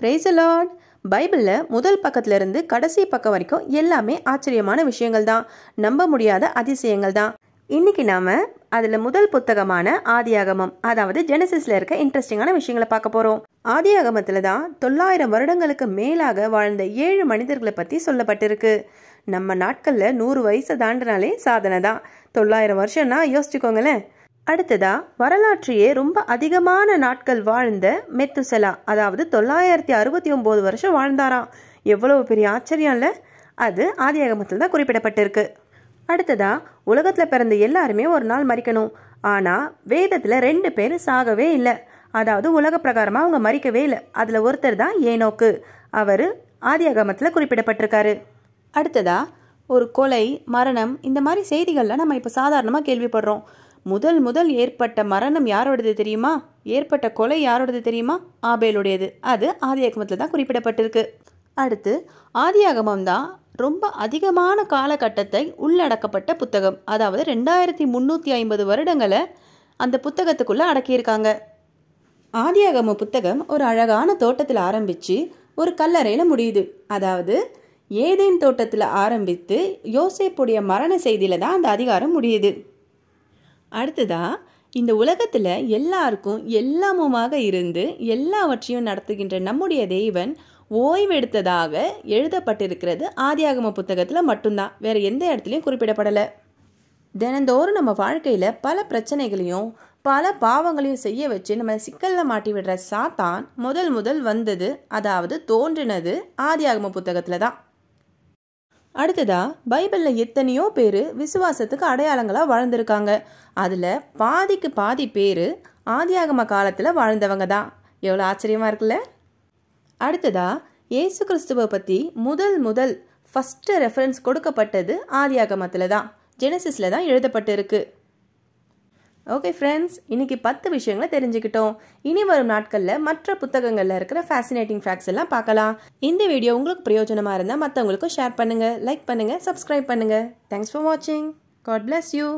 Praise the Lord. பைபிளில் முதல் பக்கத்துல இருந்து கடைசி பக்கம் வரைக்கும் எல்லாமே ஆச்சரியமான விஷயங்கள் தான், நம்ப முடியாத அதிசயங்கள் தான். இன்னைக்கு நாம அதுல முதல் புத்தகமான ஆதியாகமம், அதாவது ஜெனசிஸ்ல இருக்க இன்ட்ரெஸ்டிங்கான விஷயங்களை பார்க்க போறோம். ஆதியாகமத்துல தான் 900 வருடங்களுக்கு மேலாக வாழ்ந்த 7 மனிதர்களை பத்தி சொல்லப்பட்டிருக்கு. நம்ம நாட்கள்ல 100 வயசு தாண்டினாலே சாதனை தான். 900 வருஷம்னா யோசிச்சுக்கோங்களேன். அடுத்ததா வரலாற்றையே ரொம்ப அதிகமான நாட்கள் வாழ்ந்த மெத்துசலா, அதாவது 969 வருஷம் வாழ்ந்தாராம். எவ்வளவு பெரிய ஆச்சரியம் இல்ல? அது ஆதியாகமத்தில் தான் குறிப்பிடப்பட்டிருக்கு. அடுத்ததா உலகத்துல பிறந்த எல்லாருமே ஒரு நாள் மரிக்கணும். ஆனா வேதத்துல 2 பேர் சாகவே இல்லை, அதாவது உலக பிரகாரமா அவங்க மரிக்கவே இல்லை. அதுல ஒருத்தர் தான் ஏனோக்கு. அவரு ஆதியாகமத்துல குறிப்பிடப்பட்டிருக்காரு. அடுத்ததா ஒரு கொலை, மரணம், இந்த மாதிரி செய்திகள்லாம் நம்ம இப்ப சாதாரணமா கேள்விப்படுறோம். முதல் ஏற்பட்ட மரணம் யாரோடது தெரியுமா? ஏற்பட்ட கொலை யாரோடது தெரியுமா? ஆபேலுடையது. அது ஆதியாகமத்தில் தான் குறிப்பிடப்பட்டிருக்கு. அடுத்து ஆதியாகமம் தான் ரொம்ப அதிகமான காலகட்டத்தை உள்ளடக்கப்பட்ட புத்தகம். அதாவது 2350 வருடங்களை அந்த புத்தகத்துக்குள்ள அடக்கியிருக்காங்க. ஆதியாகம புத்தகம் ஒரு அழகான தோட்டத்தில் ஆரம்பிச்சு ஒரு கல்லறையில முடியுது. அதாவது ஏதேன் தோட்டத்தில் ஆரம்பித்து யோசேப்புடைய மரண செய்தியில தான் அந்த அதிகாரம் முடியுது. அடுத்ததா இந்த உலகத்துல எல்லாருக்கும் எல்லாமுமாக இருந்து எல்லாவற்றையும் நடத்துகின்ற நம்முடைய தேவன் ஓய்வெடுத்ததாக எழுதப்பட்டிருக்கிறது ஆதியாகம புத்தகத்துல மட்டும்தான், வேற எந்த இடத்துலையும் குறிப்பிடப்படலை. தினந்தோறும் நம்ம வாழ்க்கையில பல பிரச்சனைகளையும் பல பாவங்களையும் செய்ய வச்சு நம்ம சிக்கல்ல மாட்டி விடுற சாத்தான் முதல் வந்தது, அதாவது தோன்றினது ஆதியாகம புத்தகத்துல தான். அடுத்ததா பைபிள்ல எத்தனையோ பேரு விசுவாசத்துக்கு அடையாளங்களா வாழ்ந்திருக்காங்க. அதுல பாதிக்கு பாதி பேரு ஆதியாகம காலத்துல வாழ்ந்தவங்க தான். எவ்வளவு ஆச்சரியமா இருக்குல்ல? அடுத்ததா இயேசு கிறிஸ்துவை பத்தி முதல் ஃபர்ஸ்ட் ரெஃபரன்ஸ் கொடுக்கப்பட்டது ஆதியாகமத்துல தான், ஜெனசிஸ்ல தான் எழுதப்பட்டு இருக்கு. ஓகே ஃப்ரெண்ட்ஸ், இன்னைக்கு 10 விஷயங்களை தெரிஞ்சுக்கிட்டோம். இனி வரும் நாட்களில் மற்ற புத்தகங்களில் இருக்கிற ஃபேசினேட்டிங் ஃபேக்ட்ஸ் எல்லாம் பார்க்கலாம். இந்த வீடியோ உங்களுக்கு பிரயோஜனமாக இருந்தால் மற்றவங்களுக்கும் ஷேர் பண்ணுங்கள், லைக் பண்ணுங்கள், சப்ஸ்கிரைப் பண்ணுங்கள். தேங்க்ஸ் ஃபார் வாட்சிங். God bless you.